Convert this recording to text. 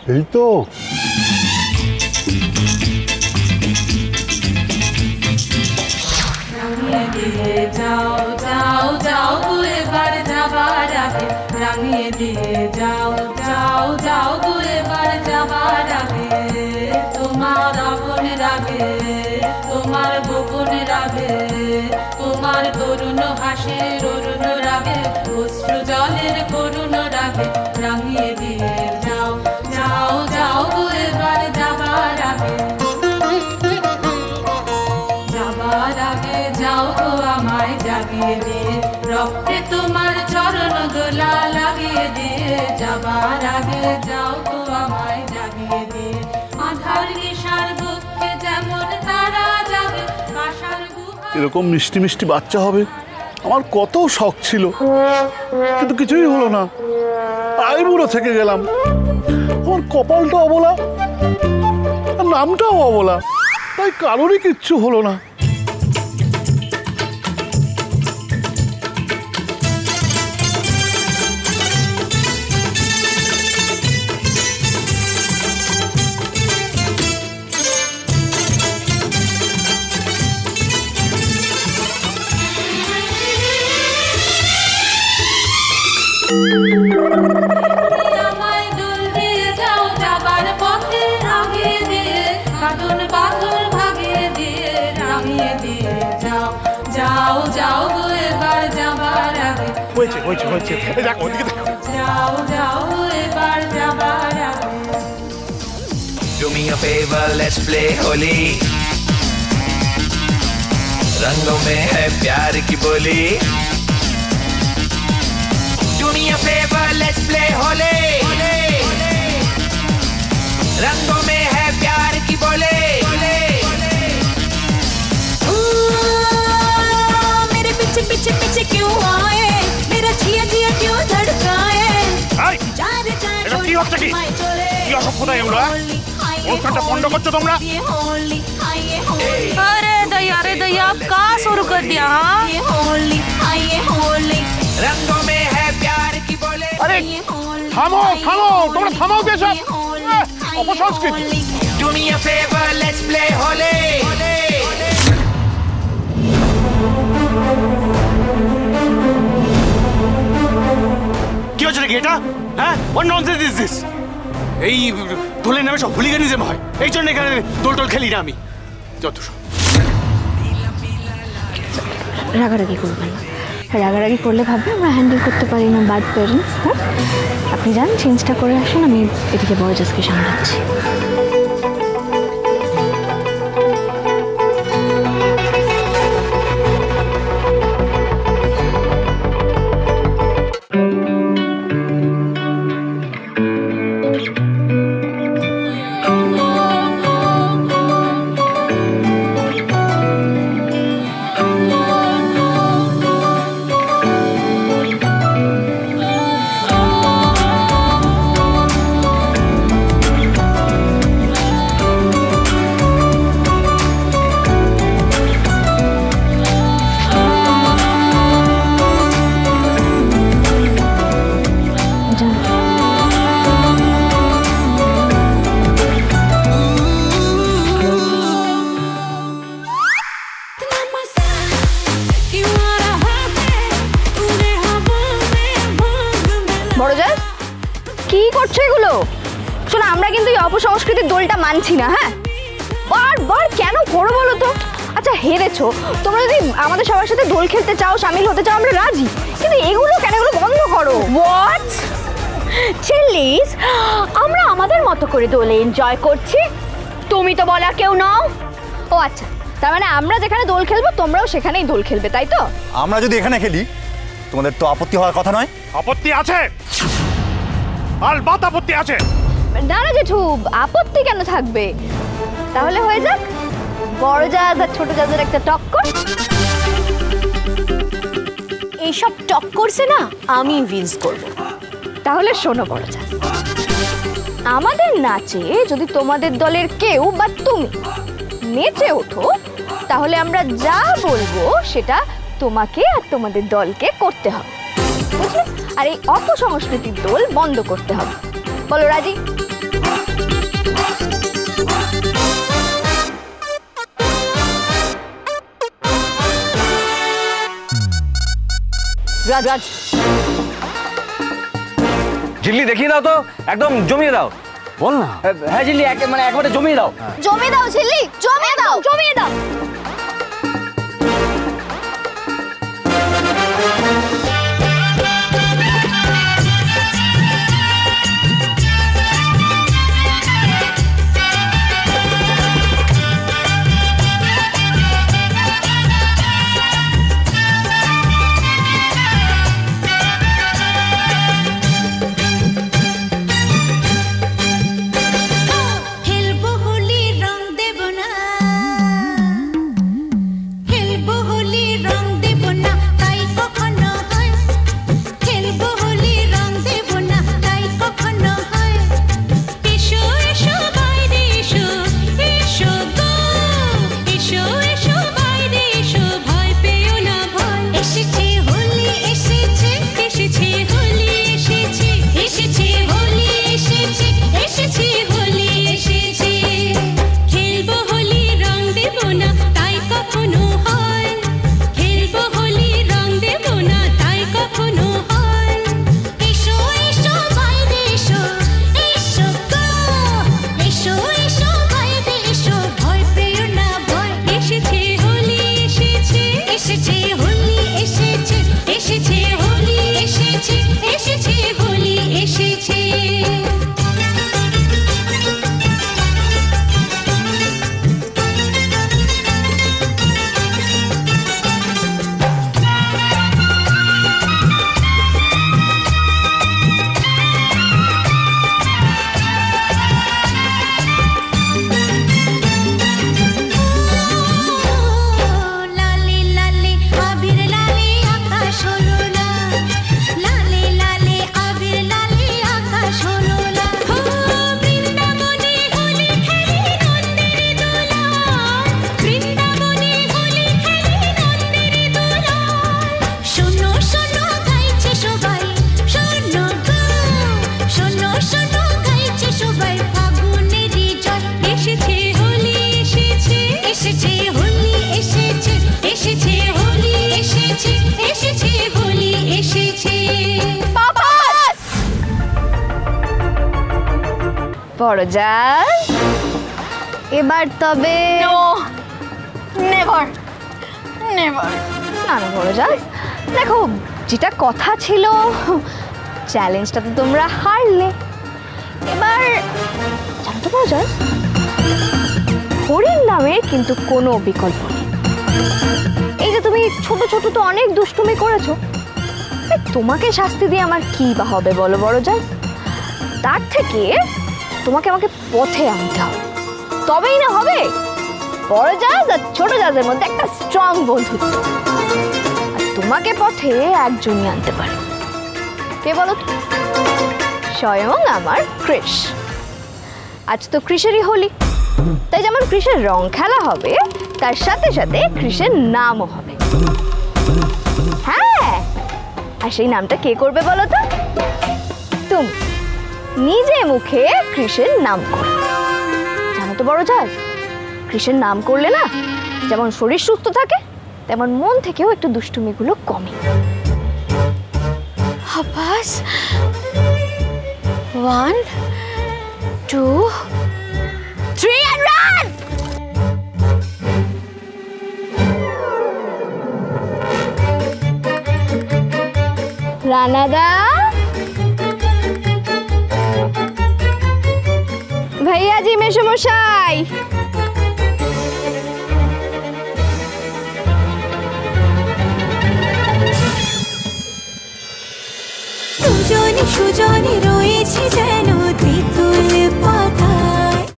এই তো যাও যাও যাও গো এবার যাবার আগে রাঙিয়ে দিয়ে যাও যাও যাও গো এবার যাবার আগে তোমার আপনের আগে তোমার গোপনের আগে তোমার করুণ হাসির অরুণ রাগে অশ্রু জলের করুণ রাগে রাঙিয়ে দিয়ে যাও যাও যাও গো এবার যাবার আগে যাবার আগে যাও গো আমায় জাগিয়ে দিয়ে রক্তে তোমার চরণ দোলা লাগিয়ে দিয়ে যাবার আগে যাও গো আমায় জাগিয়ে দিয়ে আধার নিশার বুকে যেমন তারা জাগে আশার এরকম মিষ্টি মিষ্টি বাচ্চা হবে আমার কত শখ ছিল, কিন্তু কিছুই হলো না। আইবুড়ো থেকে গেলাম। আমার কপালটা অবলা, নামটাও অবলা, তাই কারোরই কিচ্ছু হলো না। আমায় দুল দিয়ে যাও যাবার পথে রাঙিয়ে দিয়ে কাঁদন পাথর ভাগিয়ে দিয়ে রাঙিয়ে দিয়ে যাও যাও যাও গো এবার যাবার আগে হয়েছে হয়েছে হয়েছে, দেখো ওদিকে দেখো। যাও যাও গো এবার যাবার আগে Do me a favor, let's play Holi रंगों में है प्यार की बोली Do me a favor, let's play Holi रंगों में है प्यार की बोली मेरे पीछे पीछे पीछे क्यों आए मेरा जिया जिया क्यों धड़काए এটা কি হচ্ছে কি? কি অসভ্যতা এগুলো? অনুষ্ঠানটা বন্ধ করছো তোমরা? अरे दैया आप कहाँ शुरू कर दिया? हाँ रंगों में है प्यार की बोले আরে থামো থামো, তোমরা থামাও কি সব অপসংস্কৃতি। Do me a favor, let's play Holi কি হচ্ছে নাকি এটা? হ্যাঁ, what nonsense is this? এই দোলের নামে সব হুলিগানিজম হয়, এই জন্য এখানে দোল টোল খেলি না আমি। যত সব রাগারাগি করবেন না, রাগারাগি করলে ভাববে আমরা হ্যান্ডেল করতে পারি না, বাদ প্যারেন্টস। হ্যাঁ, আপনি যান চেঞ্জটা করে আসুন, আমি এদিকে বড়জাসকে সামলাচ্ছি। বড়জাস কি করছো এগুলো? শোনো, আমরা কিন্তু এই অপসংস্কৃতির দোলটা মানছি না। হ্যাঁ, বারবার কেন করো বলো তো? আচ্ছা হেরেছো, তোমরা যদি আমাদের সবার সাথে দোল খেলতে চাও, শামিল হতে চাও, আমরা রাজি, কিন্তু এগুলো কেন? এগুলো বন্ধ করো। হোয়াট চিল্লিস, আমরা আমাদের মতো করে দোলে এনজয় করছি, তুমি তো বলা কেউ নাও। ও আচ্ছা, তার মানে আমরা যেখানে দোল খেলবো তোমরাও সেখানেই দোল খেলবে, তাই তো? আমরা যদি এখানে খেলি তোমাদের তো আপত্তি হওয়ার কথা নয়? আপত্তি আছে, আলবাত আপত্তি আছে। না না জেঠু, আপত্তি কেন থাকবে? তাহলে হয়ে যাক বড় জাহাজ আর ছোট জাহাজের একটা টক্কর। এইসব টক্করছে না আমি উইন্স করব। তাহলে শোনো বড় জাহাজ, আমাদের নাচে যদি তোমাদের দলের কেউ বা তুমি নেচে ওঠো, তাহলে আমরা যা বলবো সেটা তোমাকে আর তোমাদের দলকে করতে হবে, বুঝলে? আর এই অপসংস্কৃতির দোল বন্ধ করতে হবে। বলো রাজি? রাজ রাজ ঝিল্লি দেখিয়ে দাও তো, একদম জমিয়ে দাও। বল না। হ্যাঁ ঝিল্লি মানে একবারে জমিয়ে দাও। জমিয়ে দাও ঝিল্লি, জমিয়ে দাও, জমিয়ে দাও। বড় জাল, এবার তবে নেভার নেভার। না না বড় জাল, দেখো যেটা কথা ছিল চ্যালেঞ্জটা তো তোমরা হারলে। এবার জানো তো বড় জাল, হরিণ নামের কিন্তু কোনো বিকল্প নেই। এই যে তুমি ছোট ছোট তো অনেক দুষ্টুমি করেছো, তোমাকে শাস্তি দিয়ে আমার কি বা হবে বলো বড় জাল? তার থেকে তোমাকে আমাকে পথে আনতে হবে, তবেই না হবে বড় জাহাজ আর ছোট জাহাজের মধ্যে একটা স্ট্রং বন্ধুত্ব। আর তোমাকে পথে একজনই আনতে পারে, কে বলো তো? স্বয়ং আমার কৃষ। আজ তো কৃষেরই হোলি, তাই যেমন কৃষের রং খেলা হবে তার সাথে সাথে কৃষের নামও হবে। হ্যাঁ, আর সেই নামটা কে করবে বলো তো? তুমি নিজে মুখে কৃষের নাম করো। জানো তো বড় জাহাজ, কৃষের নাম করলে না যেমন শরীর সুস্থ থাকে, তেমন মন থেকেও একটু দুষ্টুমিগুলো কমে। Abbas, 1 2 3 and run! রানাদা, ভাইয়াজি, মেশমশাই, দুজনে সুজনে রয়েছে যেন